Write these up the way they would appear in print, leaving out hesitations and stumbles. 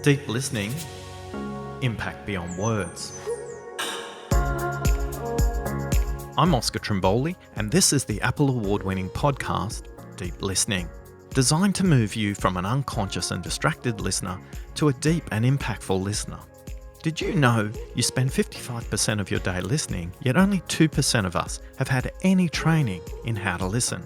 Deep listening, impact beyond words. I'm Oscar Trimboli, and this is the Apple Award-winning podcast, Deep Listening, designed to move you from an unconscious and distracted listener to a deep and impactful listener. Did you know you spend 55% of your day listening, yet only 2% of us have had any training in how to listen?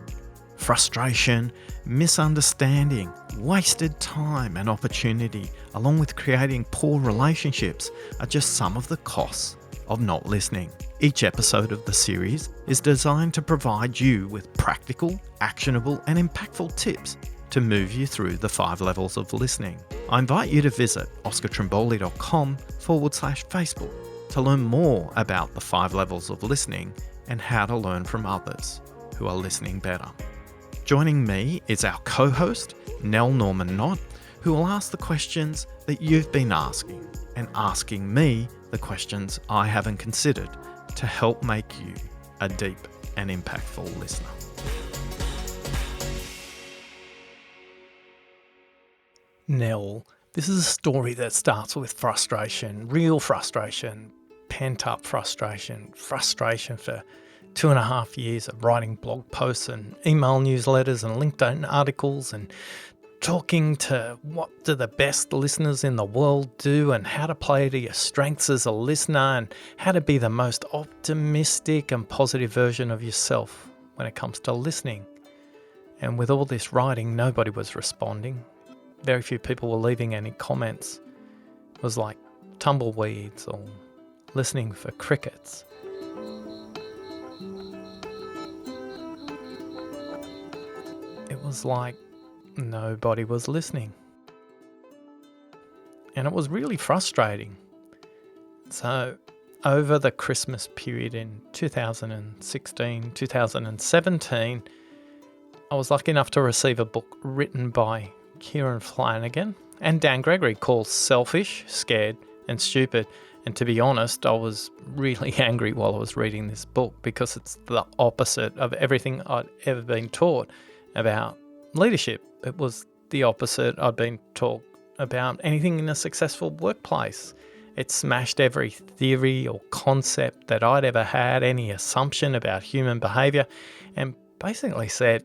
Frustration, misunderstanding, wasted time and opportunity, along with creating poor relationships, are just some of the costs of not listening. Each episode of the series is designed to provide you with practical, actionable, and impactful tips to move you through the 5 levels of listening. I invite you to visit oscartrimboli.com/Facebook to learn more about the 5 levels of listening and how to learn from others who are listening better. Joining me is our co-host, Nell Norman-Knott, who will ask the questions that you've been asking and asking me the questions I haven't considered to help make you a deep and impactful listener. Nell, this is a story that starts with frustration, real frustration, pent-up frustration for 2.5 years of writing blog posts and email newsletters and LinkedIn articles and talking to what do the best listeners in the world do and how to play to your strengths as a listener and how to be the most optimistic and positive version of yourself when it comes to listening. And with all this writing, nobody was responding. Very few people were leaving any comments. It was like tumbleweeds or listening for crickets. It was like nobody was listening. And it was really frustrating. So over the Christmas period in 2016, 2017, I was lucky enough to receive a book written by Kieran Flanagan and Dan Gregory called Selfish, Scared and Stupid. And to be honest, I was really angry while I was reading this book because it's the opposite of everything I'd ever been taught about leadership. It was the opposite I'd been taught about anything in a successful workplace. It smashed every theory or concept that I'd ever had, any assumption about human behaviour, and basically said,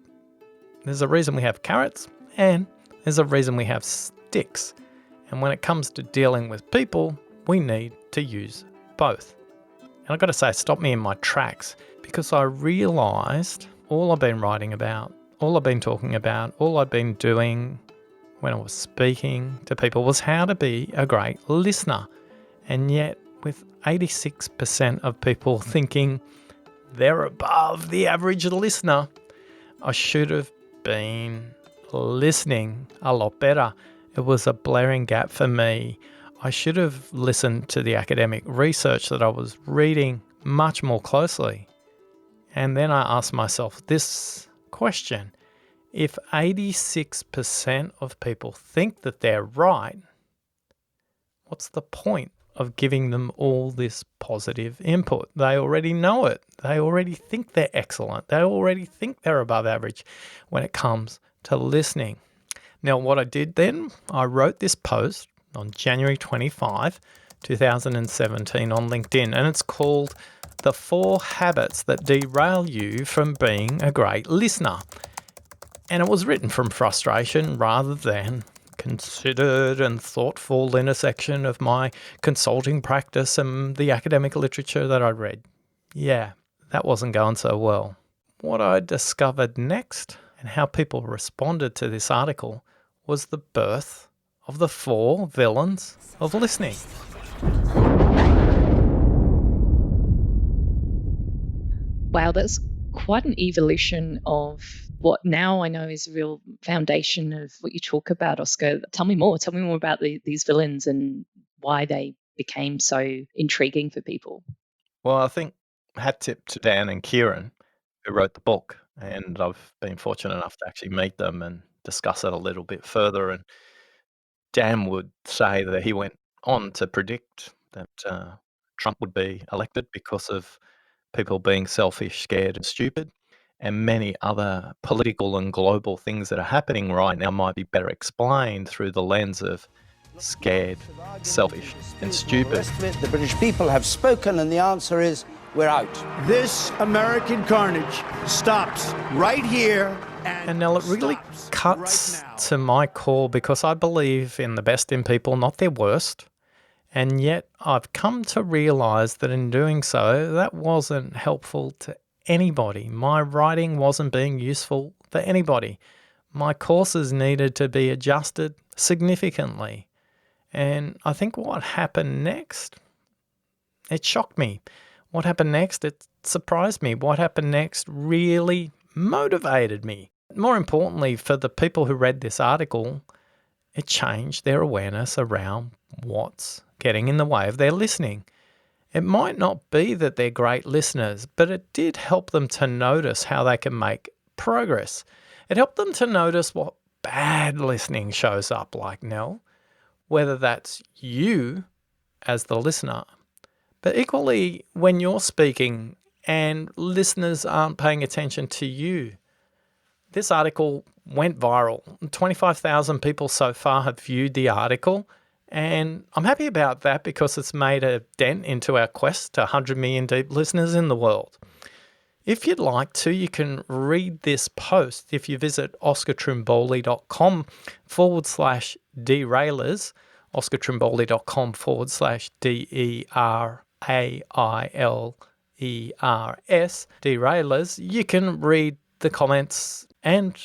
there's a reason we have carrots and there's a reason we have sticks. And when it comes to dealing with people, we need to use both. And I've got to say, it stopped me in my tracks because I realised all I've been writing about, all I've been talking about, all I'd been doing when I was speaking to people was how to be a great listener. And yet with 86% of people thinking they're above the average listener, I should have been listening a lot better. It was a blaring gap for me. I should have listened to the academic research that I was reading much more closely. And then I asked myself this question: if 86% of people think that they're right, what's the point of giving them all this positive input? They already know it. They already think they're excellent. They already think they're above average when it comes to listening. Now, what I did then, I wrote this post on January 25, 2017 on LinkedIn, and it's called The 4 Habits That Derail You from Being a Great Listener. And it was written from frustration rather than considered and thoughtful intersection of my consulting practice and the academic literature that I read. Yeah, that wasn't going so well. What I discovered next and how people responded to this article was the birth of the 4 villains of listening. Wow, that's quite an evolution of what now I know is a real foundation of what you talk about, Oscar. Tell me more. Tell me more about these villains and why they became so intriguing for people. Well, I think hat tip to Dan and Kieran, who wrote the book, and I've been fortunate enough to actually meet them and discuss it a little bit further. And Dan would say that he went on to predict that Trump would be elected because of people being selfish, scared and stupid. And many other political and global things that are happening right now might be better explained through the lens of scared, selfish, and stupid. The British people have spoken, and the answer is we're out. This American carnage stops right here. And Nell, it really cuts right to my core because I believe in the best in people, not their worst. And yet I've come to realise that in doing so, that wasn't helpful to anybody. My writing wasn't being useful for anybody. My courses needed to be adjusted significantly. And I think what happened next, it shocked me. What happened next, it surprised me. What happened next really motivated me. More importantly, for the people who read this article, it changed their awareness around what's getting in the way of their listening. It might not be that they're great listeners, but it did help them to notice how they can make progress. It helped them to notice what bad listening shows up like, Nell, whether that's you as the listener, but equally when you're speaking and listeners aren't paying attention to you. This article went viral. 25,000 people so far have viewed the article, and I'm happy about that because it's made a dent into our quest to 100 million deep listeners in the world. If you'd like to, you can read this post if you visit oscartrimboldi.com/derailers, oscartrimboldi.com/derailers, derailers. You can read the comments and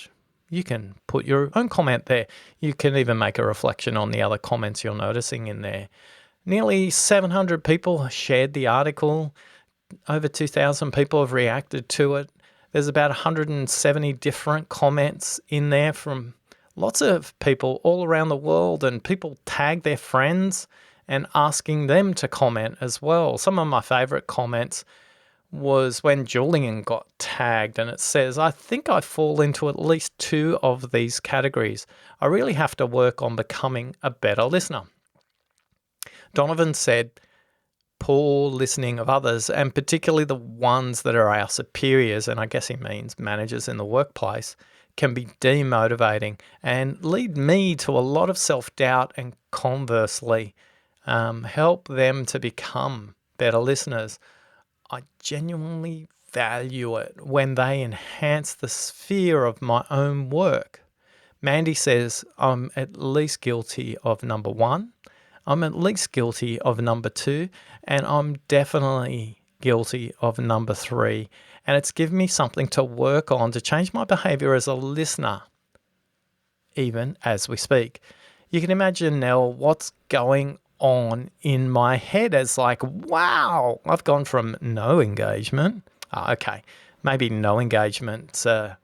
you can put your own comment there. You can even make a reflection on the other comments you're noticing in there. Nearly 700 people shared the article. Over 2,000 people have reacted to it. There's about 170 different comments in there from lots of people all around the world, and people tag their friends and asking them to comment as well. Some of my favourite comments was when Julian got tagged, and it says, I think I fall into at least two of these categories. I really have to work on becoming a better listener. Donovan said, poor listening of others, and particularly the ones that are our superiors, and I guess he means managers in the workplace, can be demotivating and lead me to a lot of self-doubt, and conversely, help them to become better listeners. I genuinely value it when they enhance the sphere of my own work. Mandy says, I'm at least guilty of number one. I'm at least guilty of number two, and I'm definitely guilty of number three. And it's given me something to work on to change my behaviour as a listener, even as we speak. You can imagine, Nell, what's going on in my head as like, wow, I've gone from no engagement. Okay, maybe no engagement's a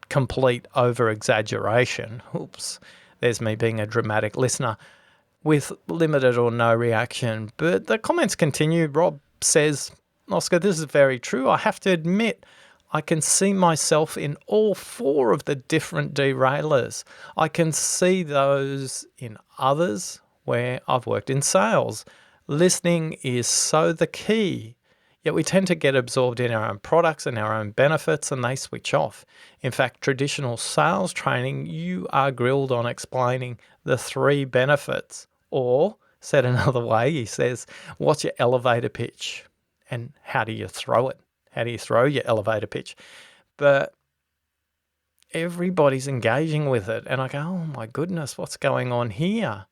complete over-exaggeration. Oops, there's me being a dramatic listener with limited or no reaction. But the comments continue. Rob says, Oscar, this is very true. I have to admit, I can see myself in all four of the different derailers. I can see those in others where I've worked in sales. Listening is so the key, yet we tend to get absorbed in our own products and our own benefits, and they switch off. In fact, traditional sales training, you are grilled on explaining the three benefits. Or, said another way, he says, what's your elevator pitch? And how do you throw it? How do you throw your elevator pitch? But everybody's engaging with it. And I go, oh my goodness, what's going on here?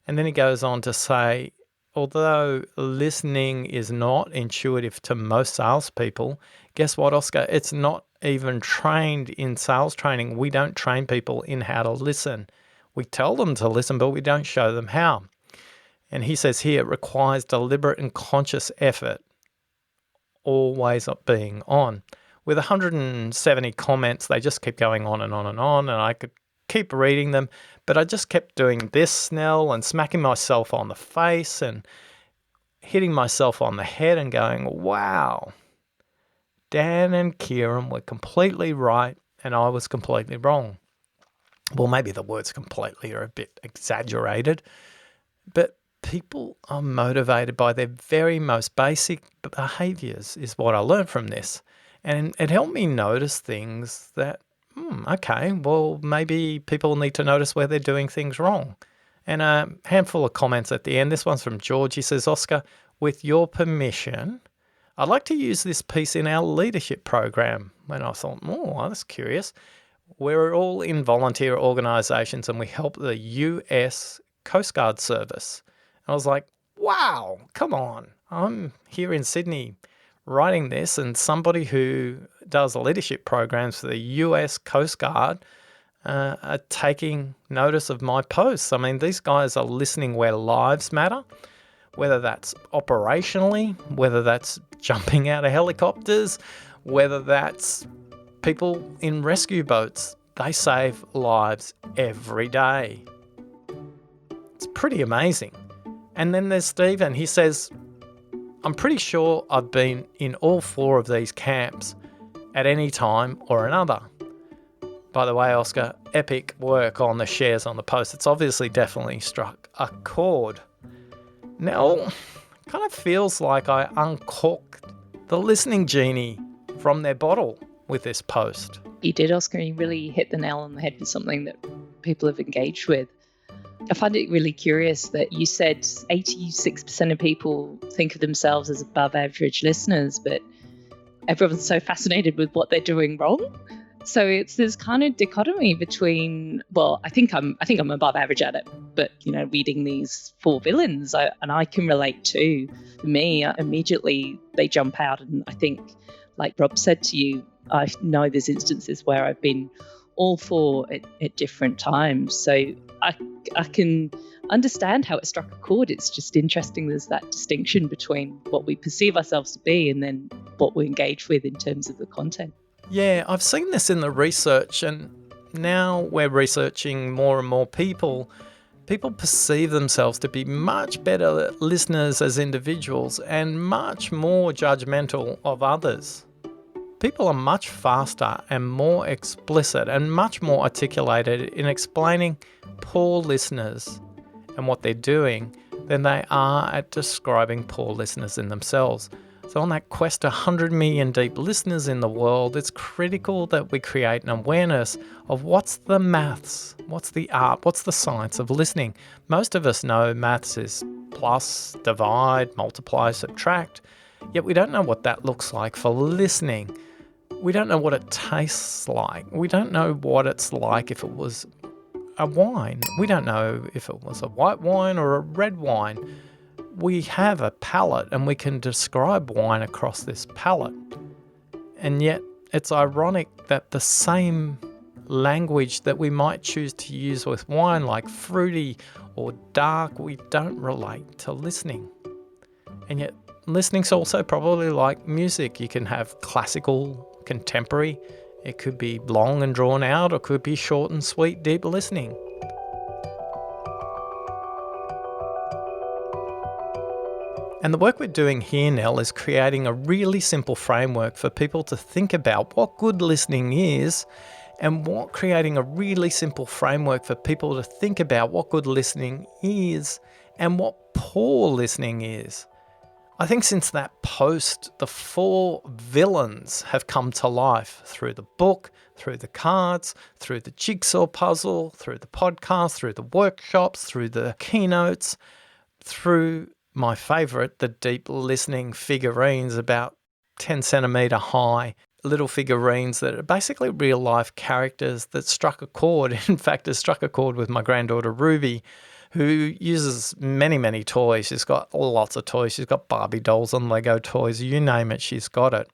And then he goes on to say, although listening is not intuitive to most salespeople, guess what, Oscar? It's not even trained in sales training. We don't train people in how to listen. We tell them to listen, but we don't show them how. And he says here, it requires deliberate and conscious effort, always being on. With 170 comments, they just keep going on and on and on, and I could keep reading them, but I just kept doing this, Nell, and smacking myself on the face and hitting myself on the head and going, wow, Dan and Kieran were completely right and I was completely wrong. Well, maybe the words completely are a bit exaggerated, but people are motivated by their very most basic behaviours is what I learned from this. And it helped me notice things that, okay, well, maybe people need to notice where they're doing things wrong. And a handful of comments at the end. This one's from George. He says, Oscar, with your permission, I'd like to use this piece in our leadership program. And I thought, oh, that's curious. We're all in volunteer organisations and we help the US Coast Guard Service. And I was like, wow, come on. I'm here in Sydney writing this, and somebody who does leadership programs for the US Coast Guard are taking notice of my posts. I mean, these guys are listening where lives matter, whether that's operationally, whether that's jumping out of helicopters, whether that's people in rescue boats. They save lives every day. It's pretty amazing. And then there's Stephen. He says, I'm pretty sure I've been in all 4 of these camps at any time or another. By the way, Oscar, epic work on the shares on the post. It's obviously definitely struck a chord. Now, it kind of feels like I uncorked the listening genie from their bottle with this post. You did, Oscar. You really hit the nail on the head with something that people have engaged with. I find it really curious that you said 86% of people think of themselves as above average listeners, but everyone's so fascinated with what they're doing wrong. So it's this kind of dichotomy between, well, I think I'm above average at it, but reading these 4 villains, I can relate to. For me, immediately they jump out, and I think, like Rob said to you, I know there's instances where I've been all 4 at different times. So I can understand how it struck a chord. It's just interesting there's that distinction between what we perceive ourselves to be and then what we engage with in terms of the content. Yeah, I've seen this in the research, and now we're researching more and more people. People perceive themselves to be much better listeners as individuals and much more judgmental of others. People are much faster and more explicit and much more articulated in explaining poor listeners and what they're doing than they are at describing poor listeners in themselves. So on that quest to 100 million deep listeners in the world, it's critical that we create an awareness of what's the maths, what's the art, what's the science of listening. Most of us know maths is plus, divide, multiply, subtract, yet we don't know what that looks like for listening. We don't know what it tastes like. We don't know what it's like if it was a wine. We don't know if it was a white wine or a red wine. We have a palate and we can describe wine across this palate. And yet it's ironic that the same language that we might choose to use with wine, like fruity or dark, we don't relate to listening. And yet listening's also probably like music. You can have classical, contemporary, it could be long and drawn out, or it could be short and sweet, deep listening. And the work we're doing here, Nell, is creating a really simple framework for people to think about what good listening is, and creating a really simple framework for people to think about what good listening is and what poor listening is. I think since that post, the 4 villains have come to life through the book, through the cards, through the jigsaw puzzle, through the podcast, through the workshops, through the keynotes, through my favourite, the deep listening figurines, about 10 centimetre high, little figurines that are basically real life characters that struck a chord. In fact, it struck a chord with my granddaughter Ruby, who uses many, many toys. She's got lots of toys. She's got Barbie dolls and Lego toys. You name it, she's got it.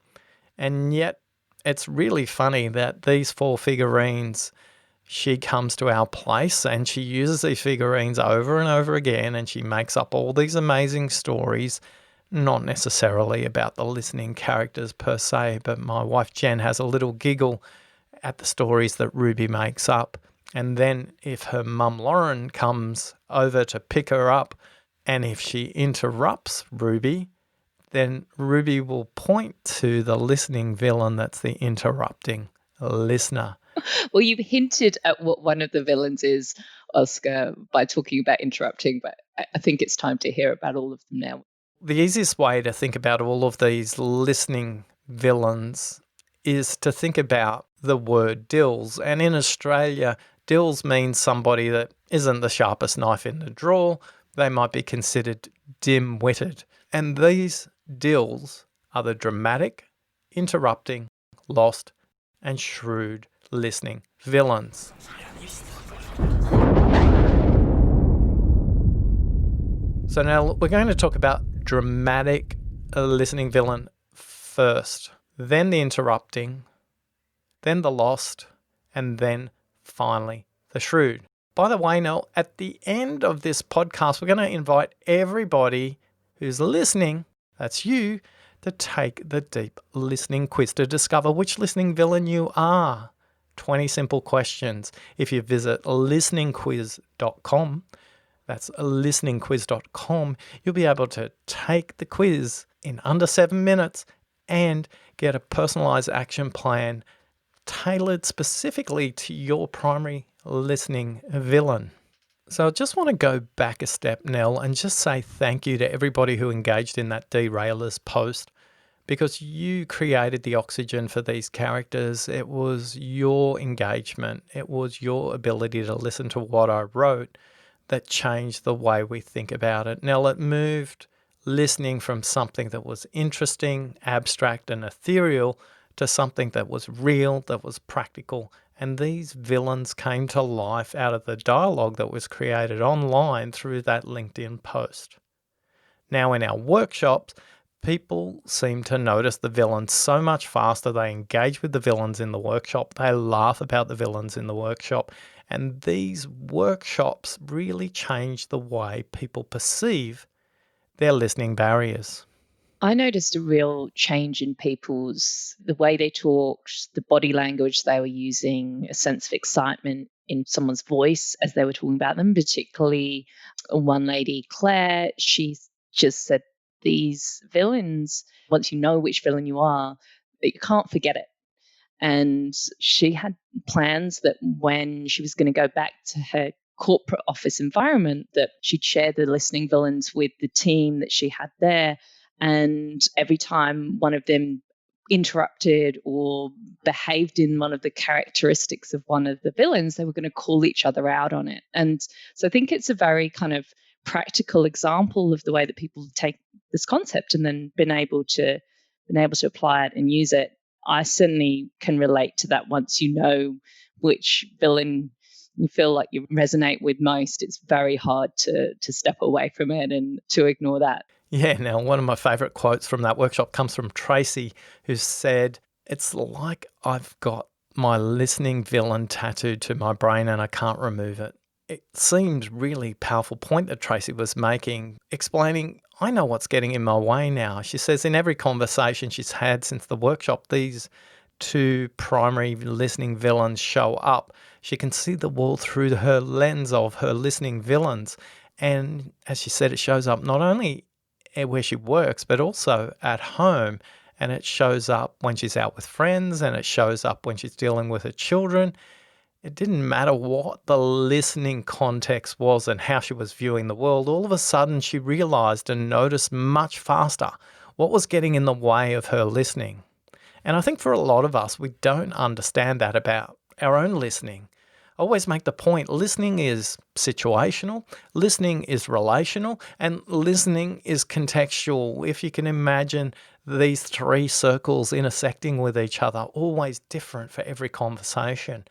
And yet it's really funny that these 4 figurines, she comes to our place and she uses these figurines over and over again, and she makes up all these amazing stories, not necessarily about the listening characters per se, but my wife Jen has a little giggle at the stories that Ruby makes up. And then if her mum Lauren comes over to pick her up, and if she interrupts Ruby, then Ruby will point to the listening villain that's the interrupting listener. Well, you've hinted at what one of the villains is, Oscar, by talking about interrupting, but I think it's time to hear about all of them now. The easiest way to think about all of these listening villains is to think about the word DILLS. And in Australia, DILLS means somebody that isn't the sharpest knife in the drawer. They might be considered dim-witted. And these DILLS are the dramatic, interrupting, lost, and shrewd listening villains. So now we're going to talk about dramatic listening villain first, then the interrupting, then the lost, and then finally the shrewd. By the way, Nell, at the end of this podcast, we're going to invite everybody who's listening, that's you, to take the deep listening quiz to discover which listening villain you are. 20 simple questions. If you visit listeningquiz.com, that's listeningquiz.com, you'll be able to take the quiz in under 7 minutes and get a personalized action plan tailored specifically to your primary listening villain. So I just want to go back a step, Nell, and just say thank you to everybody who engaged in that derailers post, because you created the oxygen for these characters. It was your engagement. It was your ability to listen to what I wrote that changed the way we think about it. Nell, it moved listening from something that was interesting, abstract, and ethereal to something that was real, that was practical. And these villains came to life out of the dialogue that was created online through that LinkedIn post. Now in our workshops, people seem to notice the villains so much faster. They engage with the villains in the workshop. They laugh about the villains in the workshop. And these workshops really change the way people perceive their listening barriers. I noticed a real change in the way they talked, the body language they were using, a sense of excitement in someone's voice as they were talking about them, particularly one lady, Claire. She just said, these villains, once you know which villain you are, you can't forget it. And she had plans that when she was going to go back to her corporate office environment, that she'd share the listening villains with the team that she had there. And every time one of them interrupted or behaved in one of the characteristics of one of the villains, they were going to call each other out on it. And so I think it's a very kind of practical example of the way that people take this concept and then been able to apply it and use it. I certainly can relate to that. Once you know which villain you feel like you resonate with most, it's very hard to step away from it and to ignore that. Yeah, now one of my favourite quotes from that workshop comes from Tracy, who said, "It's like I've got my listening villain tattooed to my brain and I can't remove it." It seemed really powerful point that Tracy was making, explaining, I know what's getting in my way now. She says in every conversation she's had since the workshop, these two primary listening villains show up. She can see the world through her lens of her listening villains. And as she said, it shows up not only where she works, but also at home. And it shows up when she's out with friends, and it shows up when she's dealing with her children. It didn't matter what the listening context was and how she was viewing the world. All of a sudden, she realized and noticed much faster what was getting in the way of her listening. And I think for a lot of us, we don't understand that about our own listening. I always make the point, listening is situational, listening is relational, and listening is contextual. If you can imagine these three circles intersecting with each other, always different for every conversation.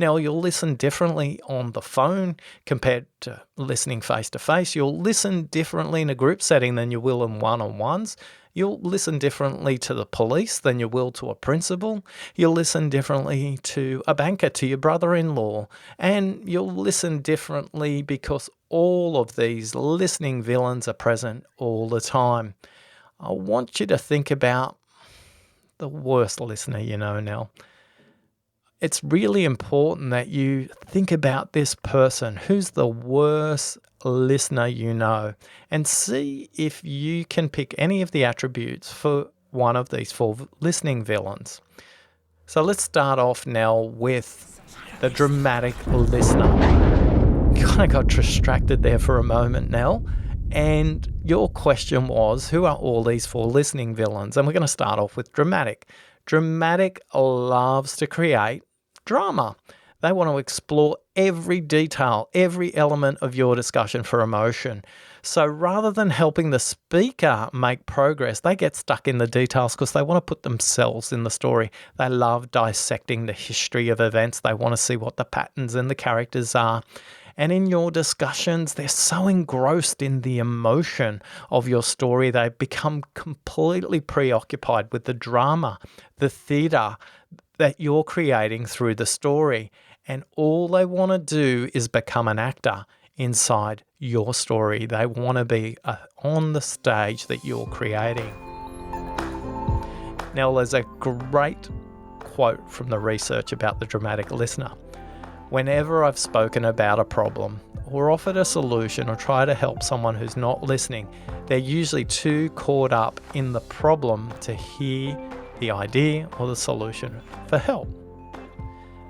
Now, you'll listen differently on the phone compared to listening face-to-face. You'll listen differently in a group setting than you will in one-on-ones. You'll listen differently to the police than you will to a principal. You'll listen differently to a banker, to your brother-in-law. And you'll listen differently because all of these listening villains are present all the time. I want you to think about the worst listener you know now. It's really important that you think about this person. Who's the worst listener you know? And see if you can pick any of the attributes for one of these four listening villains. So let's start off now with the dramatic listener. Kind of got distracted there for a moment, Nell. And your question was, who are all these four listening villains? And we're going to start off with dramatic. Dramatic loves to create drama. They want to explore every detail, every element of your discussion for emotion. So rather than helping the speaker make progress, they get stuck in the details because they want to put themselves in the story. They love dissecting the history of events. They want to see what the patterns and the characters are. And in your discussions, they're so engrossed in the emotion of your story, they become completely preoccupied with the drama, the theatre that you're creating through the story. And all they want to do is become an actor inside your story. They want to be on the stage that you're creating. Now, there's a great quote from the research about the dramatic listener. Whenever I've spoken about a problem or offered a solution or tried to help someone who's not listening, they're usually too caught up in the problem to hear the idea or the solution for help.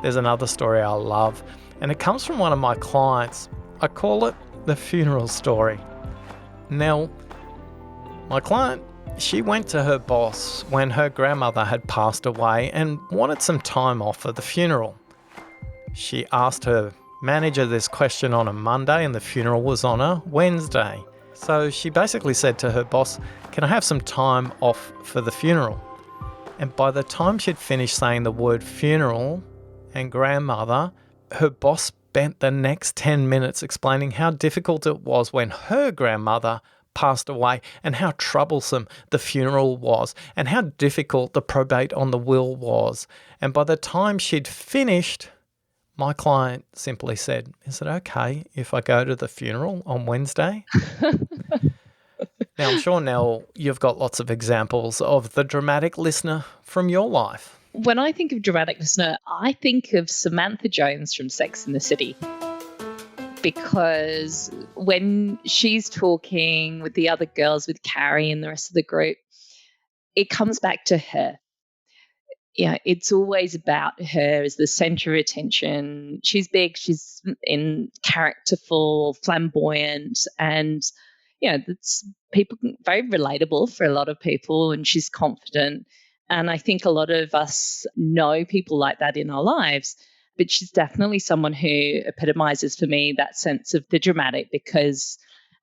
There's another story I love, and it comes from one of my clients. I call it the funeral story. Now, my client, she went to her boss when her grandmother had passed away and wanted some time off for the funeral. She asked her manager this question on a Monday and the funeral was on a Wednesday. So she basically said to her boss, "Can I have some time off for the funeral?" And by the time she'd finished saying the word funeral and grandmother, her boss spent the next 10 minutes explaining how difficult it was when her grandmother passed away and how troublesome the funeral was and how difficult the probate on the will was. And by the time she'd finished, my client simply said, "Is it okay if I go to the funeral on Wednesday?" Now, I'm sure, Nell, you've got lots of examples of the dramatic listener from your life. When I think of dramatic listener, I think of Samantha Jones from Sex and the City. Because when she's talking with the other girls, with Carrie and the rest of the group, it comes back to her. Yeah, it's always about her as the center of attention. She's big, she's in characterful, flamboyant, and that's very relatable for a lot of people, and she's confident. And I think a lot of us know people like that in our lives, but she's definitely someone who epitomizes for me that sense of the dramatic, because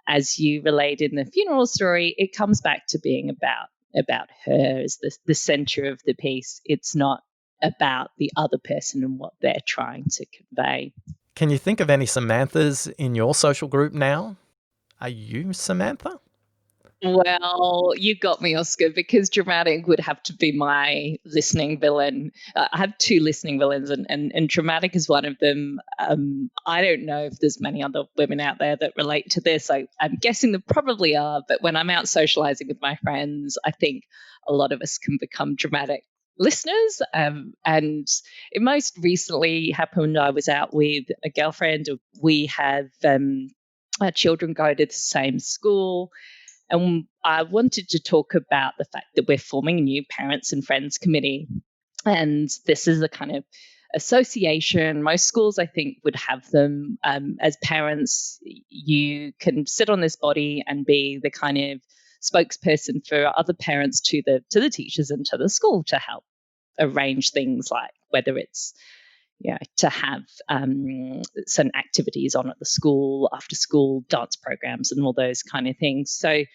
as you relate in the funeral story, it comes back to being about her as the center of the piece. It's not about the other person and what they're trying to convey. Can you think of any Samanthas in your social group now? Are you Samantha? Well, you got me, Oscar, because dramatic would have to be my listening villain. I have two listening villains, and dramatic is one of them. I don't know if there's many other women out there that relate to this. I'm guessing there probably are, but when I'm out socializing with my friends, I think a lot of us can become dramatic listeners. And it most recently happened, I was out with a girlfriend. We have our children go to the same school. And I wanted to talk about the fact that we're forming a new parents and friends committee. And this is a kind of association. Most schools, I think, would have them. As parents, you can sit on this body and be the kind of spokesperson for other parents to the teachers and to the school to help arrange things like whether it's to have some activities on at the school, after school dance programs and all those kind of things. So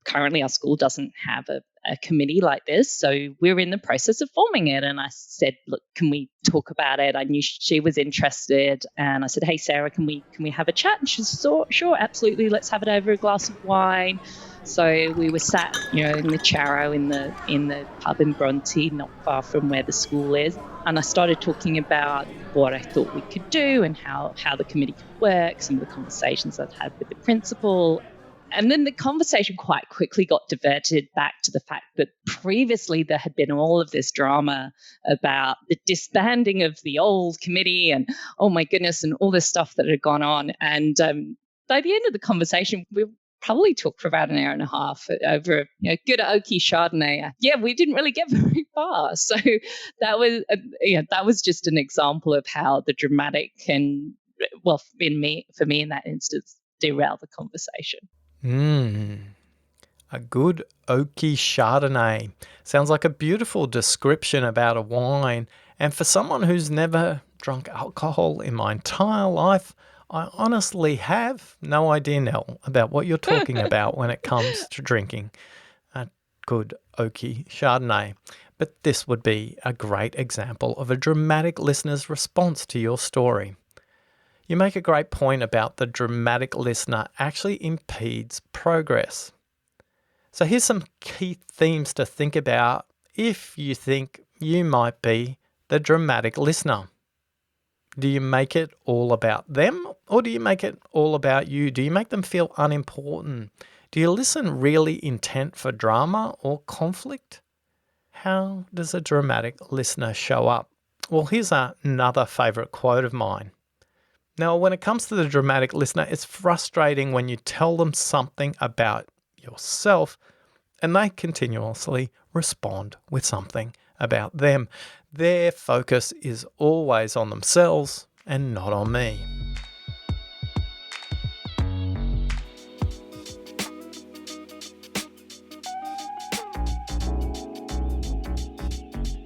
currently our school doesn't have a committee like this. So we're in the process of forming it. And I said, look, can we talk about it? I knew she was interested. And I said, hey, Sarah, can we have a chat? And she said, sure, absolutely. Let's have it over a glass of wine. So we were sat, in the Charro in the pub in Bronte, not far from where the school is. And I started talking about what I thought we could do and how the committee could work, some of the conversations I'd had with the principal. And then the conversation quite quickly got diverted back to the fact that previously there had been all of this drama about the disbanding of the old committee and, oh my goodness, and all this stuff that had gone on. And by the end of the conversation, we probably talked for about an hour and a half over a good oaky Chardonnay. Yeah, we didn't really get very far. So that was just an example of how the dramatic can, for me in that instance, derail the conversation. A good oaky Chardonnay. Sounds like a beautiful description about a wine. And for someone who's never drunk alcohol in my entire life. I honestly have no idea, Nell, about what you're talking about when it comes to drinking a good oaky Chardonnay. But this would be a great example of a dramatic listener's response to your story. You make a great point about the dramatic listener actually impedes progress. So here's some key themes to think about if you think you might be the dramatic listener. Do you make it all about them, or do you make it all about you? Do you make them feel unimportant? Do you listen really intent for drama or conflict? How does a dramatic listener show up? Well, here's another favourite quote of mine. Now, when it comes to the dramatic listener, it's frustrating when you tell them something about yourself and they continuously respond with something about them. Their focus is always on themselves and not on me.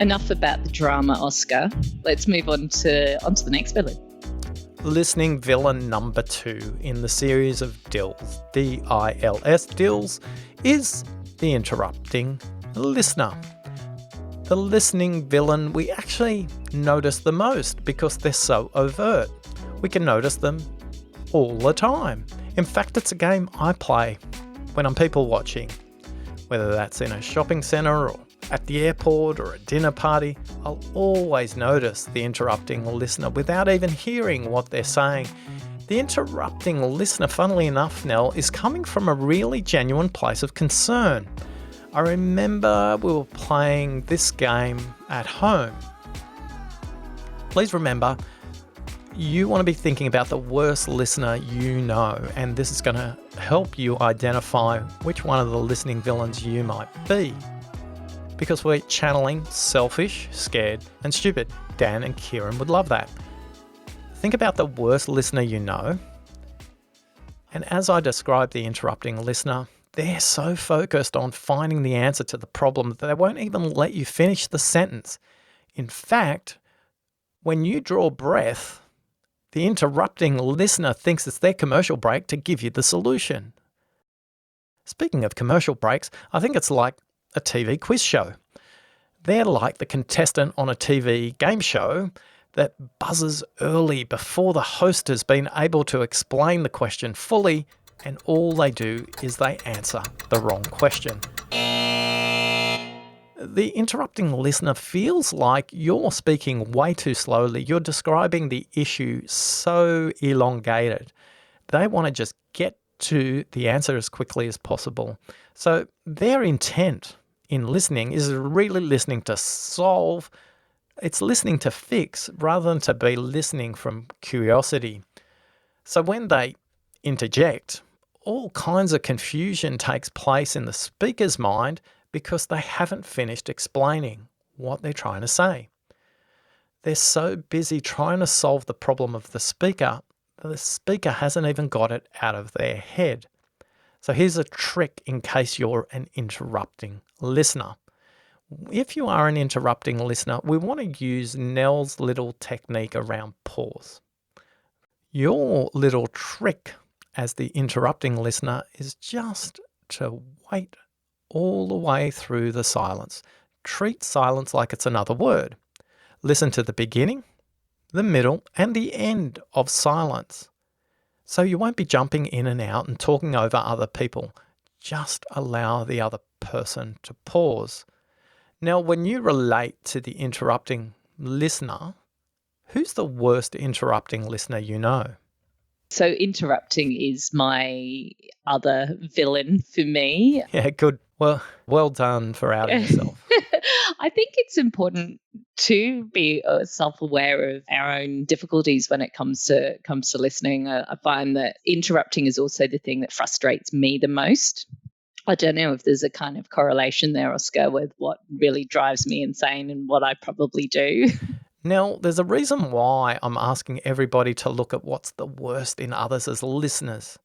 Enough about the drama, Oscar. Let's move on to the next villain. Listening villain number 2 in the series of DILLS, D-I-L-S, DILLS, is the interrupting listener. The listening villain we actually notice the most because they're so overt. We can notice them all the time. In fact, it's a game I play when I'm people watching, whether that's in a shopping centre or at the airport or a dinner party. I'll always notice the interrupting listener without even hearing what they're saying. The interrupting listener, funnily enough, Nell, is coming from a really genuine place of concern. I remember we were playing this game at home. Please remember, you want to be thinking about the worst listener you know, and this is going to help you identify which one of the listening villains you might be. Because we're channeling selfish, scared, and stupid. Dan and Kieran would love that. Think about the worst listener you know. And as I describe the interrupting listener, they're so focused on finding the answer to the problem that they won't even let you finish the sentence. In fact, when you draw breath, the interrupting listener thinks it's their commercial break to give you the solution. Speaking of commercial breaks, I think it's like a TV quiz show. They're like the contestant on a TV game show that buzzes early before the host has been able to explain the question fully, and all they do is they answer the wrong question. The interrupting listener feels like you're speaking way too slowly. You're describing the issue so elongated. They want to just get to the answer as quickly as possible. So their intent in listening is really listening to solve. It's listening to fix rather than to be listening from curiosity. So when they interject, all kinds of confusion takes place in the speaker's mind because they haven't finished explaining what they're trying to say. They're so busy trying to solve the problem of the speaker that the speaker hasn't even got it out of their head. So here's a trick in case you're an interrupting listener. If you are an interrupting listener, we want to use Nell's little technique around pause. Your little trick as the interrupting listener is just to wait all the way through the silence. Treat silence like it's another word. Listen to the beginning, the middle, and the end of silence. So you won't be jumping in and out and talking over other people. Just allow the other person to pause. Now, when you relate to the interrupting listener, who's the worst interrupting listener you know? So interrupting is my other villain for me. Yeah, good. Well done for outing yourself. I think it's important to be self-aware of our own difficulties when it comes to listening. I find that interrupting is also the thing that frustrates me the most. I don't know if there's a kind of correlation there, Oscar, with what really drives me insane and what I probably do. Now, there's a reason why I'm asking everybody to look at what's the worst in others as listeners.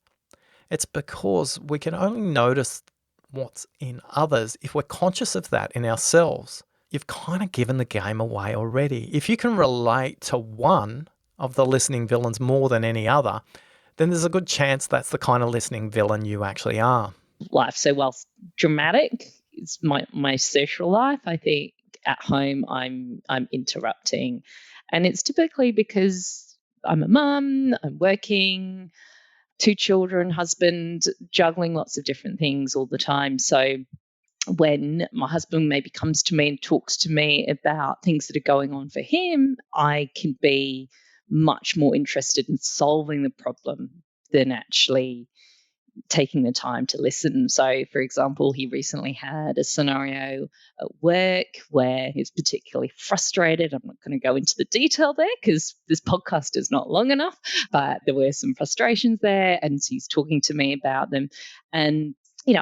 It's because we can only notice what's in others if we're conscious of that in ourselves. you've kind of given the game away already. If you can relate to one of the listening villains more than any other, then there's a good chance that's the kind of listening villain you actually are. Life. So whilst dramatic is my social life, I think at home I'm interrupting. And it's typically because I'm a mum, I'm working, 2 children, husband, juggling lots of different things all the time. So when my husband maybe comes to me and talks to me about things that are going on for him, I can be much more interested in solving the problem than actually taking the time to listen. So, for example, he recently had a scenario at work where he's particularly frustrated. I'm not going to go into the detail there because this podcast is not long enough, but there were some frustrations there, and he's talking to me about them. And,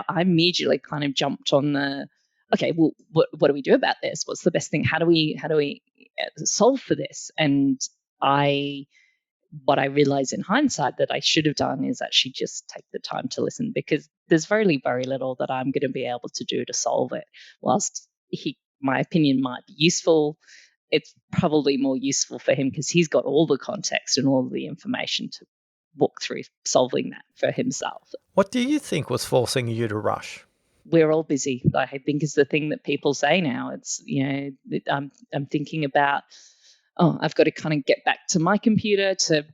I immediately kind of jumped on okay, well, what do we do about this? What's the best thing? How do we solve for this? And what I realize in hindsight that I should have done is actually just take the time to listen, because there's very, very little that I'm going to be able to do to solve it. Whilst my opinion might be useful, it's probably more useful for him because he's got all the context and all the information to walk through solving that for himself. What do you think was forcing you to rush? We're all busy, I think, is the thing that people say now. It's, I'm thinking about, I've got to kind of get back to my computer to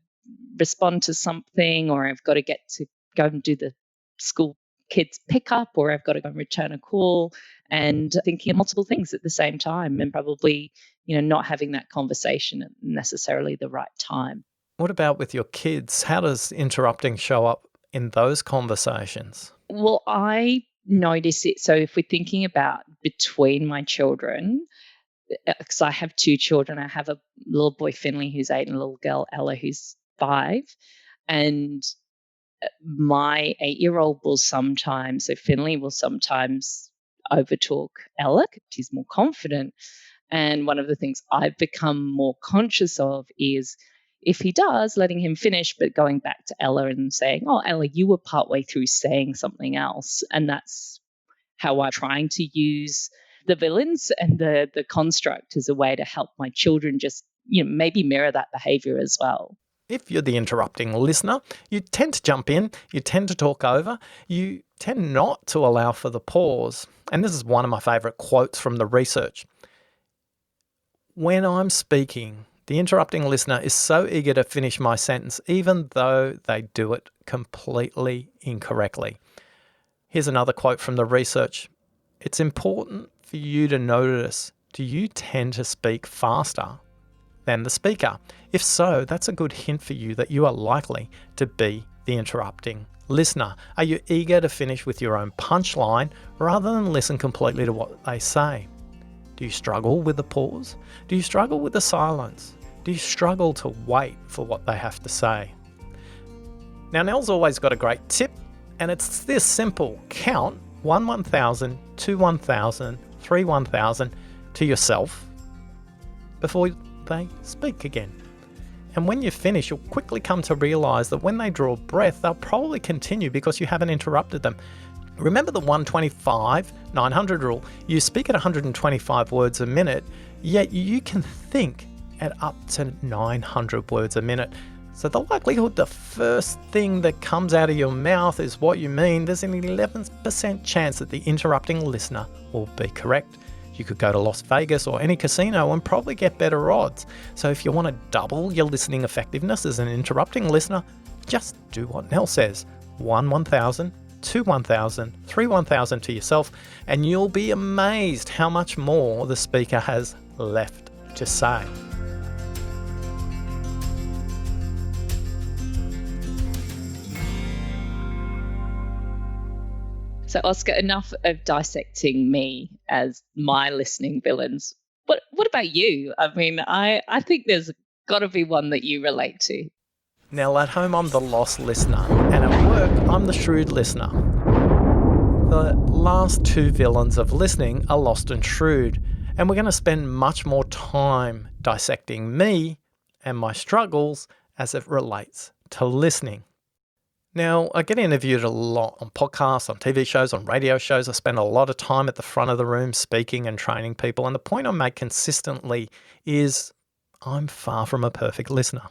respond to something, or I've got to get to go and do the school kids pickup, or I've got to go and return a call, and thinking of multiple things at the same time, and probably, not having that conversation at necessarily the right time. What about with your kids? How does interrupting show up in those conversations? Well, I notice it. So if we're thinking about between my children, because I have 2 children. I have a little boy, Finley, who's 8, and a little girl, Ella, who's 5. And my 8-year-old will sometimes, so Finley will sometimes overtalk Ella because she's more confident. And one of the things I've become more conscious of is if he does, letting him finish, but going back to Ella and saying, "Oh, Ella, you were partway through saying something else." And that's how I'm trying to use the villains and the construct as a way to help my children just, maybe mirror that behavior as well. If you're the interrupting listener, you tend to jump in, you tend to talk over, you tend not to allow for the pause. And this is one of my favourite quotes from the research. When I'm speaking, the interrupting listener is so eager to finish my sentence, even though they do it completely incorrectly. Here's another quote from the research. It's important for you to notice, do you tend to speak faster than the speaker? If so, that's a good hint for you that you are likely to be the interrupting listener. Are you eager to finish with your own punchline rather than listen completely to what they say? Do you struggle with the pause? Do you struggle with the silence? Do you struggle to wait for what they have to say? Now, Nell's always got a great tip, and it's this simple. Count 1 1,000, 2 1,000, 3 1,000 to yourself before they speak again. And when you finish, you'll quickly come to realise that when they draw breath, they'll probably continue because you haven't interrupted them. Remember the 125/900 rule. You speak at 125 words a minute, yet you can think at up to 900 words a minute. So the likelihood the first thing that comes out of your mouth is what you mean, there's an 11% chance that the interrupting listener will be correct. You could go to Las Vegas or any casino and probably get better odds. So if you want to double your listening effectiveness as an interrupting listener, just do what Nell says. 1 1,000, 2 1,000, 3 1,000 to yourself, and you'll be amazed how much more the speaker has left to say. So, Oscar, enough of dissecting me as my listening villains. What about you? I mean, I think there's got to be one that you relate to. Now, at home, I'm the lost listener, and at work, I'm the shrewd listener. The last 2 villains of listening are lost and shrewd, and we're going to spend much more time dissecting me and my struggles as it relates to listening. Now, I get interviewed a lot on podcasts, on TV shows, on radio shows. I spend a lot of time at the front of the room speaking and training people. And the point I make consistently is I'm far from a perfect listener.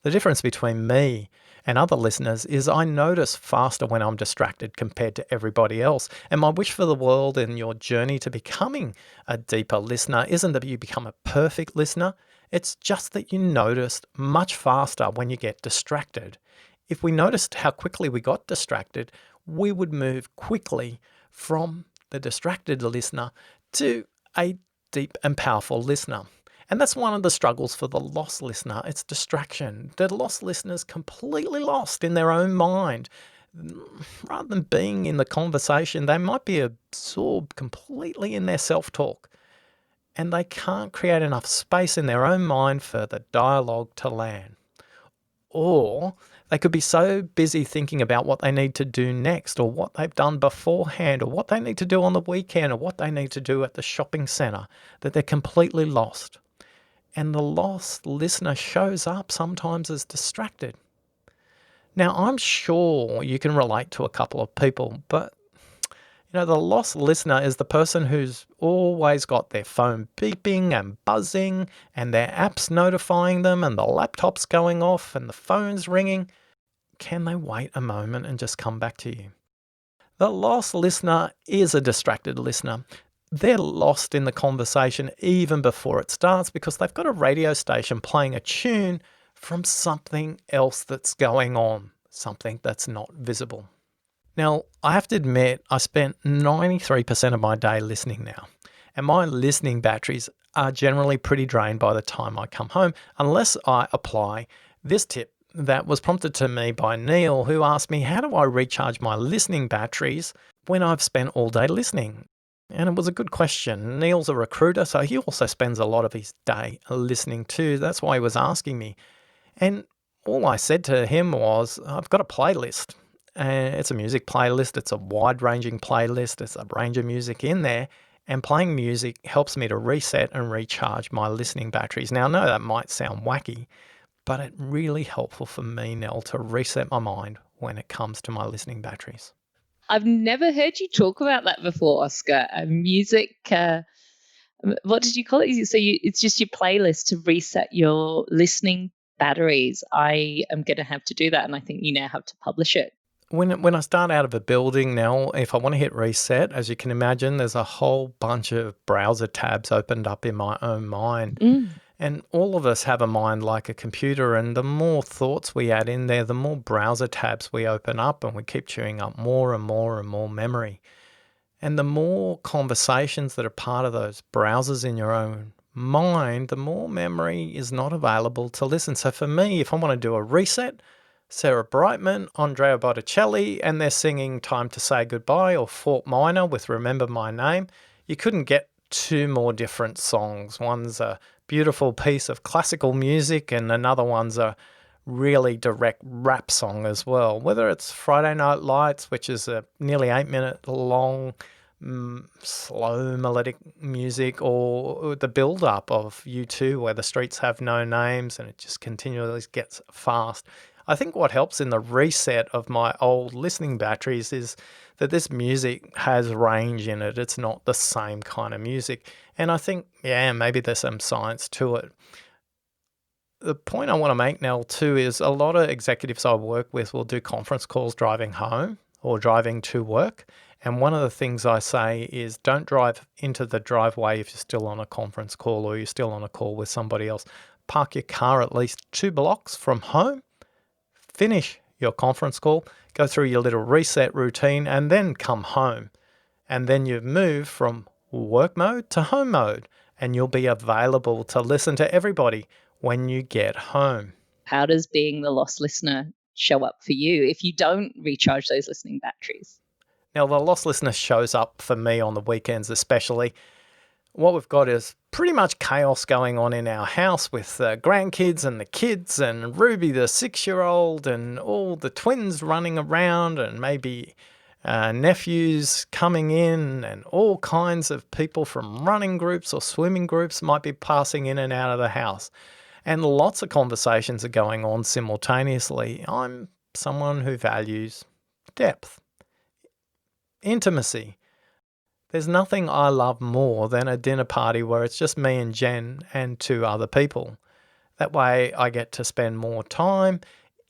The difference between me and other listeners is I notice faster when I'm distracted compared to everybody else. And my wish for the world in your journey to becoming a deeper listener isn't that you become a perfect listener. It's just that you notice much faster when you get distracted. If we noticed how quickly we got distracted, we would move quickly from the distracted listener to a deep and powerful listener. And that's one of the struggles for the lost listener. It's distraction. The lost listener is completely lost in their own mind. Rather than being in the conversation, they might be absorbed completely in their self-talk. And they can't create enough space in their own mind for the dialogue to land. Or they could be so busy thinking about what they need to do next, or what they've done beforehand, or what they need to do on the weekend, or what they need to do at the shopping centre, that they're completely lost. And the lost listener shows up sometimes as distracted. Now, I'm sure you can relate to a couple of people, but the lost listener is the person who's always got their phone beeping and buzzing and their apps notifying them and the laptop's going off and the phone's ringing. Can they wait a moment and just come back to you? The lost listener is a distracted listener. They're lost in the conversation even before it starts because they've got a radio station playing a tune from something else that's going on, something that's not visible. Now, I have to admit, I spent 93% of my day listening now, and my listening batteries are generally pretty drained by the time I come home, unless I apply this tip that was prompted to me by Neil, who asked me, how do I recharge my listening batteries when I've spent all day listening? And it was a good question. Neil's a recruiter, so he also spends a lot of his day listening too. That's why he was asking me. And all I said to him was, I've got a playlist. It's a music playlist. It's a wide-ranging playlist. There's a range of music in there. And playing music helps me to reset and recharge my listening batteries. Now, I know that might sound wacky, but it's really helpful for me, Nell, to reset my mind when it comes to my listening batteries. I've never heard you talk about that before, Oscar. Music, what did you call it? So it's just your playlist to reset your listening batteries. I am going to have to do that, and I think you now have to publish it. When I start out of a building now, if I want to hit reset, as you can imagine, there's a whole bunch of browser tabs opened up in my own mind. And all of us have a mind like a computer, and the more thoughts we add in there, the more browser tabs we open up, and we keep chewing up more and more and more memory. And the more conversations that are part of those browsers in your own mind, the more memory is not available to listen. So for me, if I want to do a reset, Sarah Brightman, Andrea Botticelli, and they're singing Time to Say Goodbye or Fort Minor with Remember My Name, you couldn't get two more different songs. One's a beautiful piece of classical music and another one's a really direct rap song as well. Whether it's Friday Night Lights, which is a nearly 8-minute long slow melodic music, or the build-up of U2 where the streets have no names and it just continually gets fast. I think what helps in the reset of my old listening batteries is that this music has range in it. It's not the same kind of music. And I think, maybe there's some science to it. The point I want to make, Nell, too, is a lot of executives I work with will do conference calls driving home or driving to work. And one of the things I say is don't drive into the driveway if you're still on a conference call or you're still on a call with somebody else. Park your car at least 2 blocks from home. Finish your conference call, go through your little reset routine, and then come home. And then you move from work mode to home mode, and you'll be available to listen to everybody when you get home. How does being the lost listener show up for you if you don't recharge those listening batteries? Now, the lost listener shows up for me on the weekends especially. What we've got is pretty much chaos going on in our house with grandkids and the kids and Ruby the 6-year-old and all the twins running around and maybe nephews coming in and all kinds of people from running groups or swimming groups might be passing in and out of the house. And lots of conversations are going on simultaneously. I'm someone who values depth, intimacy. There's nothing I love more than a dinner party where it's just me and Jen and 2 other people. That way I get to spend more time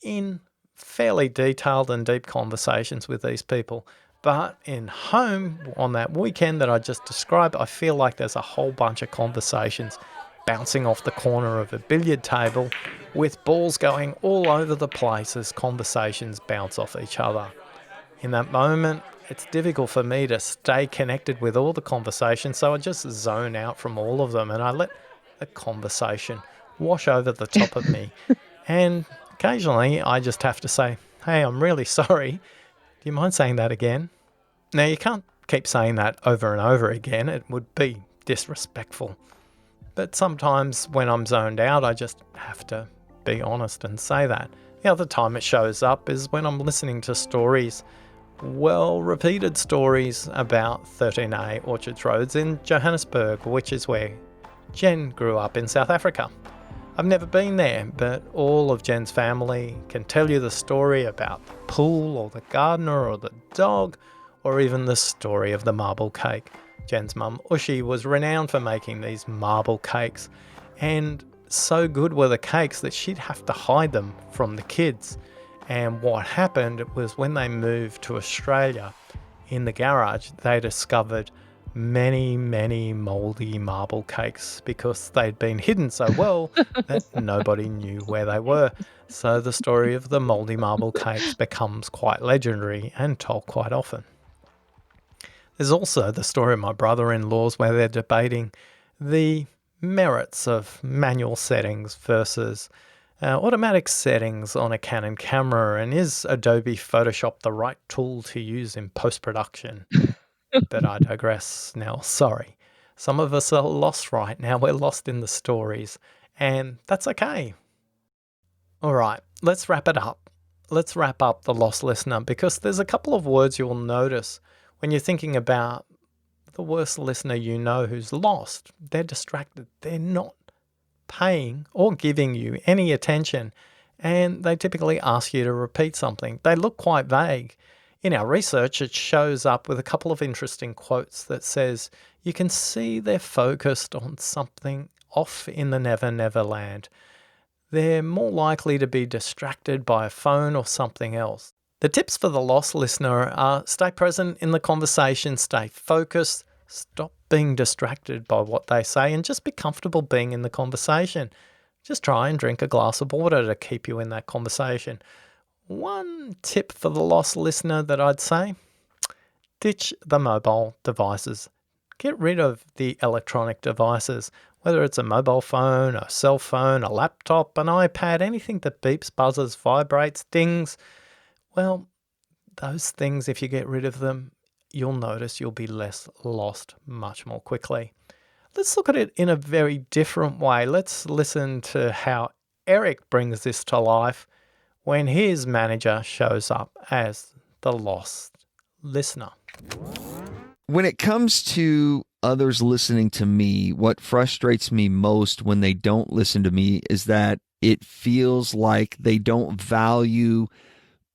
in fairly detailed and deep conversations with these people. But in home, on that weekend that I just described, I feel like there's a whole bunch of conversations bouncing off the corner of a billiard table with balls going all over the place as conversations bounce off each other. In that moment, it's difficult for me to stay connected with all the conversations, so I just zone out from all of them and I let the conversation wash over the top of me. And occasionally I just have to say, hey, I'm really sorry. Do you mind saying that again? Now, you can't keep saying that over and over again. It would be disrespectful. But sometimes when I'm zoned out, I just have to be honest and say that. The other time it shows up is when I'm listening to stories, repeated stories about 13A Orchards Roads in Johannesburg, which is where Jen grew up in South Africa. I've never been there, but all of Jen's family can tell you the story about the pool or the gardener or the dog, or even the story of the marble cake. Jen's mum, Ushi, was renowned for making these marble cakes, and so good were the cakes that she'd have to hide them from the kids. And what happened was when they moved to Australia, in the garage, they discovered many, many mouldy marble cakes because they'd been hidden so well that nobody knew where they were. So the story of the mouldy marble cakes becomes quite legendary and told quite often. There's also the story of my brother-in-laws where they're debating the merits of manual settings versus automatic settings on a Canon camera, and is Adobe Photoshop the right tool to use in post-production? But I digress now, sorry. Some of us are lost right now, we're lost in the stories, and that's okay. Alright, let's wrap it up. Let's wrap up the lost listener, because there's a couple of words you'll notice when you're thinking about the worst listener you know who's lost. They're distracted, they're not paying or giving you any attention, and they typically ask you to repeat something. They look quite vague. In our research, it shows up with a couple of interesting quotes that says you can see they're focused on something off in the never, never land. They're more likely to be distracted by a phone or something else. The tips for the lost listener are stay present in the conversation, stay focused, stop being distracted by what they say, and just be comfortable being in the conversation. Just try and drink a glass of water to keep you in that conversation. One tip for the lost listener that I'd say, ditch the mobile devices. Get rid of the electronic devices, whether it's a mobile phone, a cell phone, a laptop, an iPad, anything that beeps, buzzes, vibrates, dings. Well, those things, if you get rid of them, you'll notice you'll be less lost much more quickly. Let's look at it in a very different way. Let's listen to how Eric brings this to life when his manager shows up as the lost listener. When it comes to others listening to me, what frustrates me most when they don't listen to me is that it feels like they don't value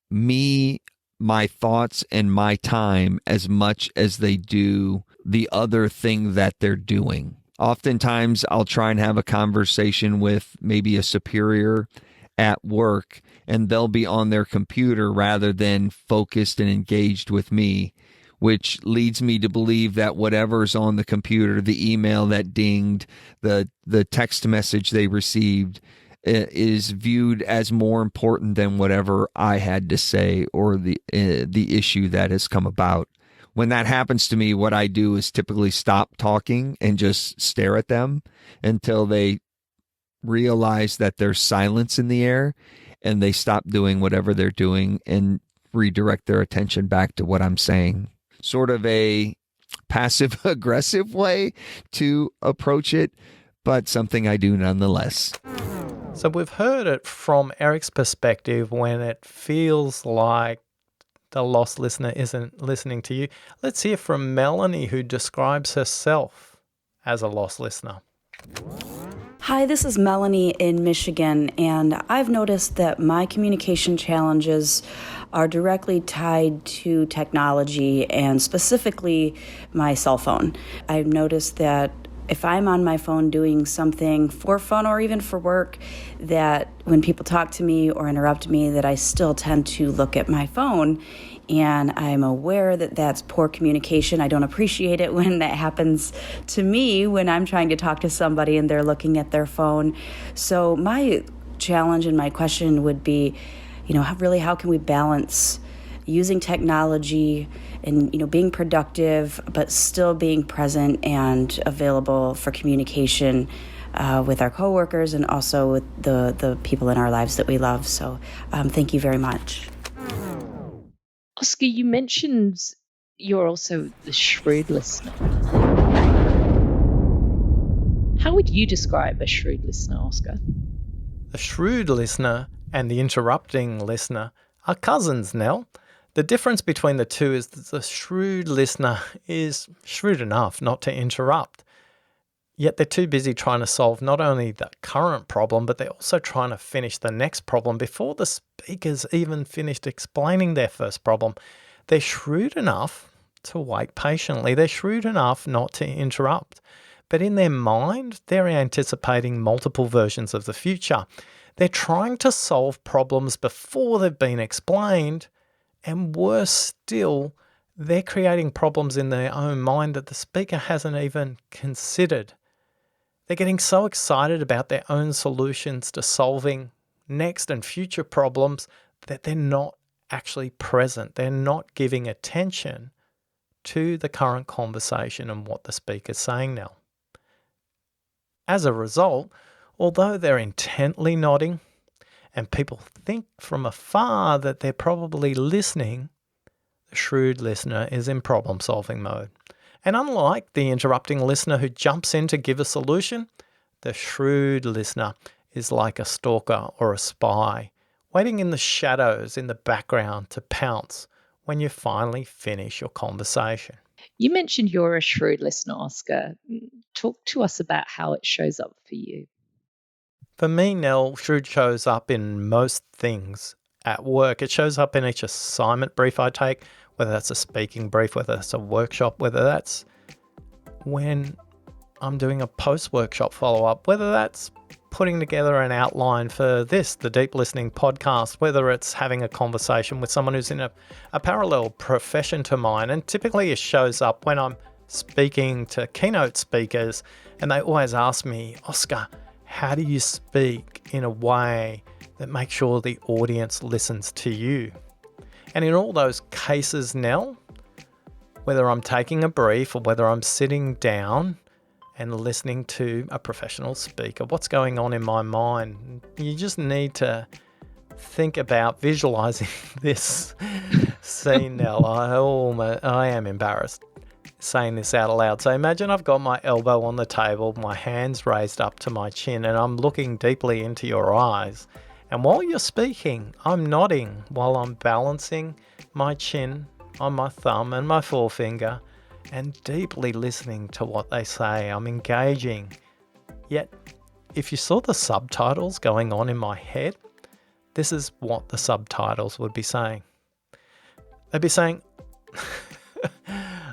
me, my thoughts, and my time as much as they do the other thing that they're doing. Oftentimes, I'll try and have a conversation with maybe a superior at work, and they'll be on their computer rather than focused and engaged with me, which leads me to believe that whatever's on the computer, the email that dinged, the text message they received, is viewed as more important than whatever I had to say or the issue that has come about. When that happens to me, what I do is typically stop talking and just stare at them until they realize that there's silence in the air and they stop doing whatever they're doing and redirect their attention back to what I'm saying. Sort of a passive-aggressive way to approach it, but something I do nonetheless. So we've heard it from Eric's perspective when it feels like the lost listener isn't listening to you. Let's hear from Melanie, who describes herself as a lost listener. Hi, this is Melanie in Michigan, and I've noticed that my communication challenges are directly tied to technology and specifically my cell phone. I've noticed that if I'm on my phone doing something for fun or even for work, that when people talk to me or interrupt me, that I still tend to look at my phone. And I'm aware that that's poor communication. I don't appreciate it when that happens to me when I'm trying to talk to somebody and they're looking at their phone. So my challenge and my question would be, how can we balance using technology and, being productive, but still being present and available for communication with our coworkers and also with the people in our lives that we love. So thank you very much. Oscar, you mentioned you're also the shrewd listener. How would you describe a shrewd listener, Oscar? The shrewd listener and the interrupting listener are cousins, Nell. The difference between the two is that the shrewd listener is shrewd enough not to interrupt. Yet they're too busy trying to solve not only the current problem, but they're also trying to finish the next problem before the speaker's even finished explaining their first problem. They're shrewd enough to wait patiently. They're shrewd enough not to interrupt. But in their mind, they're anticipating multiple versions of the future. They're trying to solve problems before they've been explained. And worse still, they're creating problems in their own mind that the speaker hasn't even considered. They're getting so excited about their own solutions to solving next and future problems that they're not actually present. They're not giving attention to the current conversation and what the speaker's saying now. As a result, although they're intently nodding and people think from afar that they're probably listening, the shrewd listener is in problem-solving mode. And unlike the interrupting listener who jumps in to give a solution, the shrewd listener is like a stalker or a spy, waiting in the shadows in the background to pounce when you finally finish your conversation. You mentioned you're a shrewd listener, Oscar. Talk to us about how it shows up for you. For me, Nell, shrewd shows up in most things at work. It shows up in each assignment brief I take, whether that's a speaking brief, whether that's a workshop, whether that's when I'm doing a post-workshop follow-up, whether that's putting together an outline for the Deep Listening podcast, whether it's having a conversation with someone who's in a parallel profession to mine. And typically it shows up when I'm speaking to keynote speakers and they always ask me, Oscar, how do you speak in a way that makes sure the audience listens to you? And in all those cases, Nell, whether I'm taking a brief or whether I'm sitting down and listening to a professional speaker, what's going on in my mind? You just need to think about visualizing this scene, Nell. I am embarrassed saying this out loud. So imagine I've got my elbow on the table, my hands raised up to my chin, and I'm looking deeply into your eyes. And while you're speaking, I'm nodding while I'm balancing my chin on my thumb and my forefinger and deeply listening to what they say. I'm engaging. Yet, if you saw the subtitles going on in my head, this is what the subtitles would be saying. They'd be saying,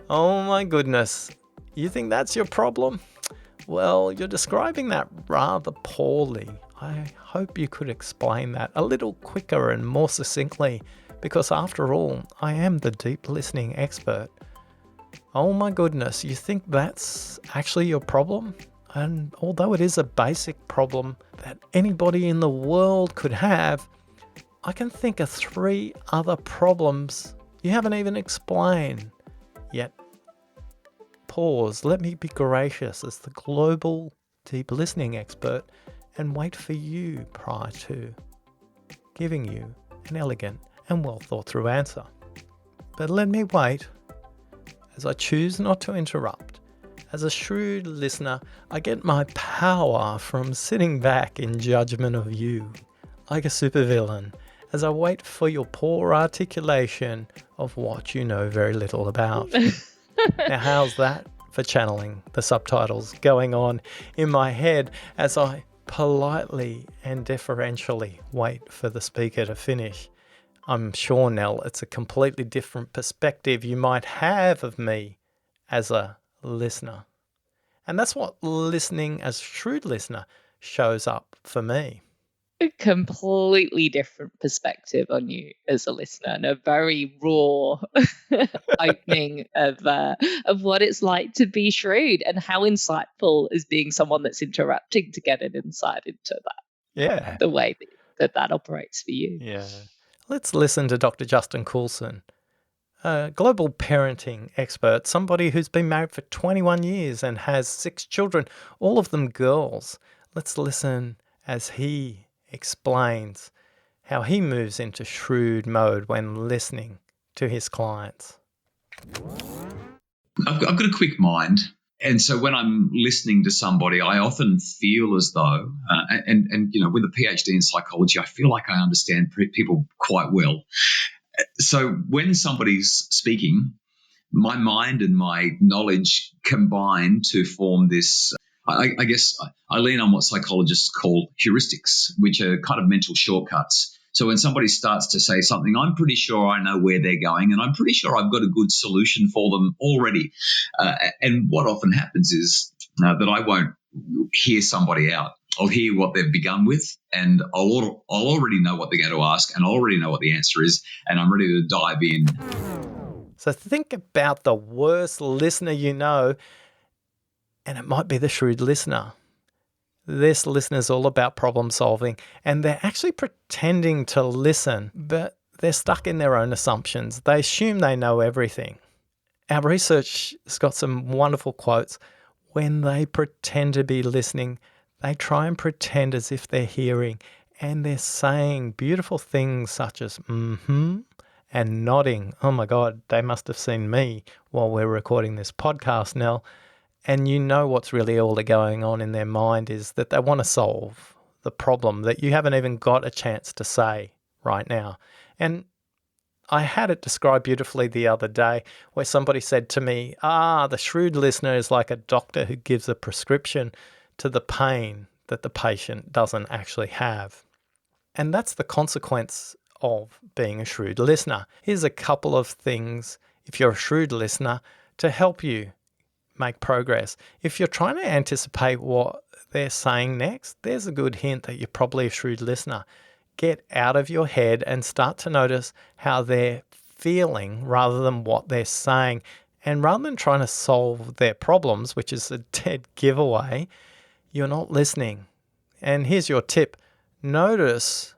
oh my goodness, you think that's your problem? Well, you're describing that rather poorly. I hope you could explain that a little quicker and more succinctly, because after all, I am the deep listening expert. Oh my goodness, you think that's actually your problem? And although it is a basic problem that anybody in the world could have, I can think of 3 other problems you haven't even explained. Yet, pause, let me be gracious as the global deep listening expert and wait for you prior to giving you an elegant and well thought through answer. But let me wait as I choose not to interrupt. As a shrewd listener, I get my power from sitting back in judgment of you, like a supervillain, as I wait for your poor articulation of what you know very little about. Now, how's that for channeling the subtitles going on in my head as I politely and deferentially wait for the speaker to finish. I'm sure, Nell, it's a completely different perspective you might have of me as a listener. And that's what listening as a shrewd listener shows up for me. A completely different perspective on you as a listener, and a very raw opening of what it's like to be shrewd, and how insightful is being someone that's interrupting to get an insight into that. Yeah. The way that operates for you. Yeah. Let's listen to Dr. Justin Coulson, a global parenting expert, somebody who's been married for 21 years and has 6 children, all of them girls. Let's listen as he explains how he moves into shrewd mode when listening to his clients. I've got a quick mind. And so when I'm listening to somebody, I often feel as though, and you know, with a PhD in psychology, I feel like I understand people quite well. So when somebody's speaking, my mind and my knowledge combine to form this, I guess I lean on what psychologists call heuristics, which are kind of mental shortcuts. So when somebody starts to say something, I'm pretty sure I know where they're going, and I'm pretty sure I've got a good solution for them already. And what often happens is that I won't hear somebody out. I'll hear what they've begun with, and I'll already know what they're going to ask, and I already know what the answer is, and I'm ready to dive in. So think about the worst listener you know, and it might be the shrewd listener. This listener's all about problem solving, and they're actually pretending to listen, but they're stuck in their own assumptions. They assume they know everything. Our research has got some wonderful quotes. When they pretend to be listening, they try and pretend as if they're hearing, and they're saying beautiful things such as mm-hmm and nodding. Oh my God, they must have seen me while we're recording this podcast, Nell. And you know what's really all going on in their mind is that they want to solve the problem that you haven't even got a chance to say right now. And I had it described beautifully the other day where somebody said to me, the shrewd listener is like a doctor who gives a prescription to the pain that the patient doesn't actually have. And that's the consequence of being a shrewd listener. Here's a couple of things, if you're a shrewd listener, to help you make progress. If you're trying to anticipate what they're saying next, there's a good hint that you're probably a shrewd listener. Get out of your head and start to notice how they're feeling rather than what they're saying. And rather than trying to solve their problems, which is a dead giveaway, you're not listening. And here's your tip. Notice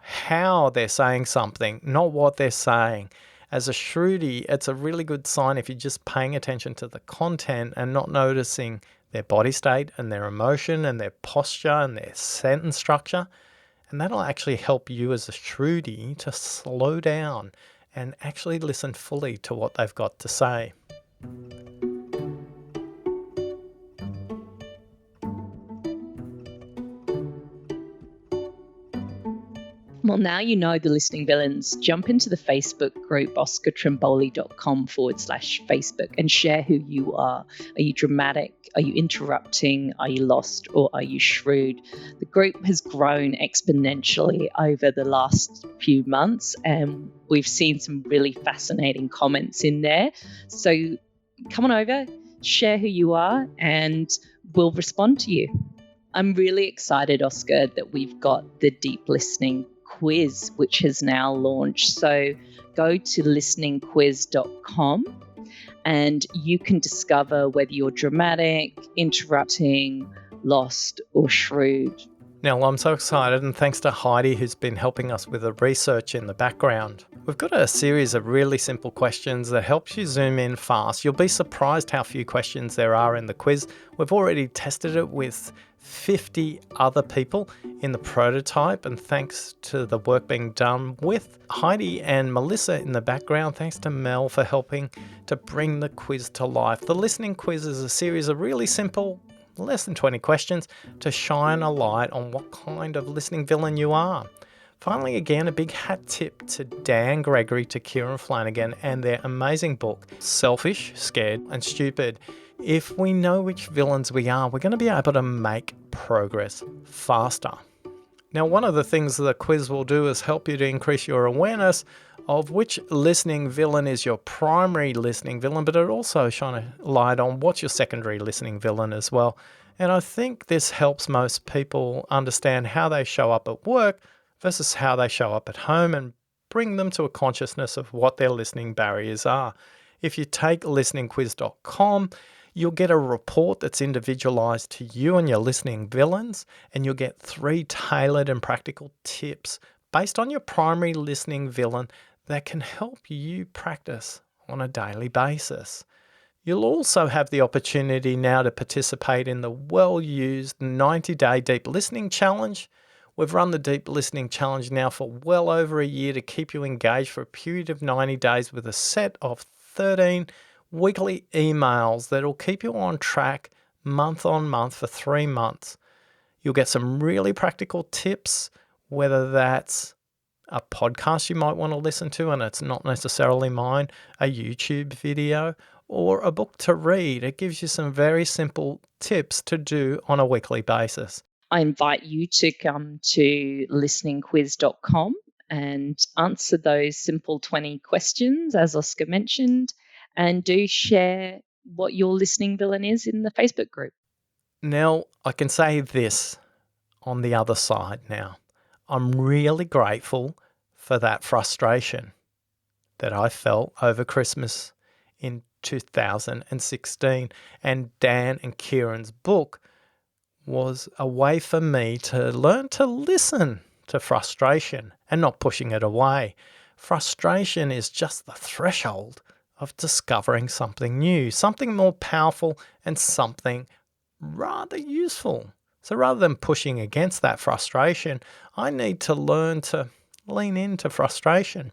how they're saying something, not what they're saying. As a shrewdie, it's a really good sign if you're just paying attention to the content and not noticing their body state and their emotion and their posture and their sentence structure. And that'll actually help you as a shrewdie to slow down and actually listen fully to what they've got to say. Well, now you know the listening villains. Jump into the Facebook group, oscartrimboli.com/Facebook, and share who you are. Are you dramatic? Are you interrupting? Are you lost? Or are you shrewd? The group has grown exponentially over the last few months, and we've seen some really fascinating comments in there. So come on over, share who you are, and we'll respond to you. I'm really excited, Oscar, that we've got the deep listening quiz, which has now launched. So go to listeningquiz.com and you can discover whether you're dramatic, interrupting, lost, or shrewd. Now, I'm so excited, and thanks to Heidi, who's been helping us with the research in the background. We've got a series of really simple questions that helps you zoom in fast. You'll be surprised how few questions there are in the quiz. We've already tested it with 50 other people in the prototype, and thanks to the work being done with Heidi and Melissa in the background, thanks to Mel for helping to bring the quiz to life. The listening quiz is a series of really simple, less than 20 questions to shine a light on what kind of listening villain you are. Finally, again, a big hat tip to Dan Gregory, to Kieran Flanagan, and their amazing book, Selfish, Scared and Stupid. If we know which villains we are, we're going to be able to make progress faster. Now, one of the things the quiz will do is help you to increase your awareness of which listening villain is your primary listening villain, but it also shines a light on what's your secondary listening villain as well. And I think this helps most people understand how they show up at work versus how they show up at home and bring them to a consciousness of what their listening barriers are. If you take listeningquiz.com, you'll get a report that's individualized to you and your listening villains, and you'll get 3 tailored and practical tips based on your primary listening villain that can help you practice on a daily basis. You'll also have the opportunity now to participate in the well-used 90-day Deep Listening Challenge. We've run the Deep Listening Challenge now for well over a year to keep you engaged for a period of 90 days with a set of 13 weekly emails that will keep you on track month on month for 3 months. You'll get some really practical tips, whether that's a podcast you might want to listen to, and it's not necessarily mine, a YouTube video, or a book to read. It gives you some very simple tips to do on a weekly basis. I invite you to come to listeningquiz.com and answer those simple 20 questions, as Oscar mentioned, and do share what your listening villain is in the Facebook group. Now, I can say this on the other side now. I'm really grateful for that frustration that I felt over Christmas in 2016. And Dan and Kieran's book was a way for me to learn to listen to frustration and not pushing it away. Frustration is just the threshold of discovering something new, something more powerful, and something rather useful. So rather than pushing against that frustration, I need to learn to lean into frustration.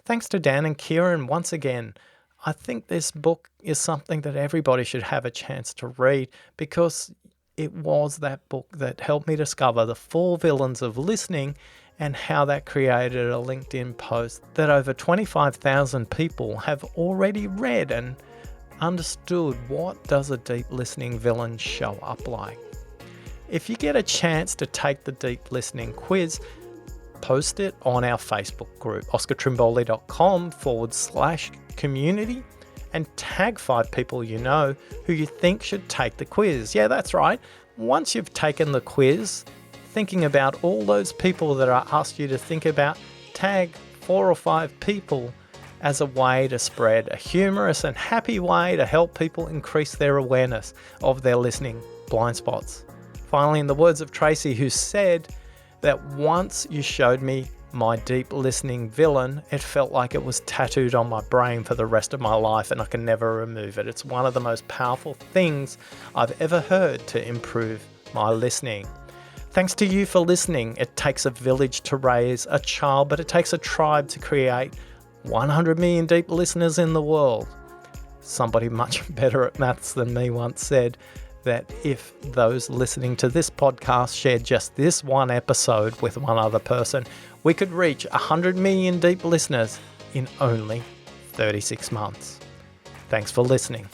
Thanks to Dan and Kieran once again. I think this book is something that everybody should have a chance to read, because it was that book that helped me discover the 4 villains of listening and how that created a LinkedIn post that over 25,000 people have already read and understood what does a deep listening villain show up like. If you get a chance to take the deep listening quiz, post it on our Facebook group, oscartrimboli.com/community, and tag 5 people you know who you think should take the quiz. Yeah, that's right. Once you've taken the quiz, thinking about all those people that I asked you to think about, tag 4 or 5 people as a way to spread a humorous and happy way to help people increase their awareness of their listening blind spots. Finally, in the words of Tracy, who said that once you showed me my deep listening villain, it felt like it was tattooed on my brain for the rest of my life and I can never remove it. It's one of the most powerful things I've ever heard to improve my listening. Thanks to you for listening. It takes a village to raise a child, but it takes a tribe to create 100 million deep listeners in the world. Somebody much better at maths than me once said that if those listening to this podcast shared just this one episode with one other person, we could reach 100 million deep listeners in only 36 months. Thanks for listening.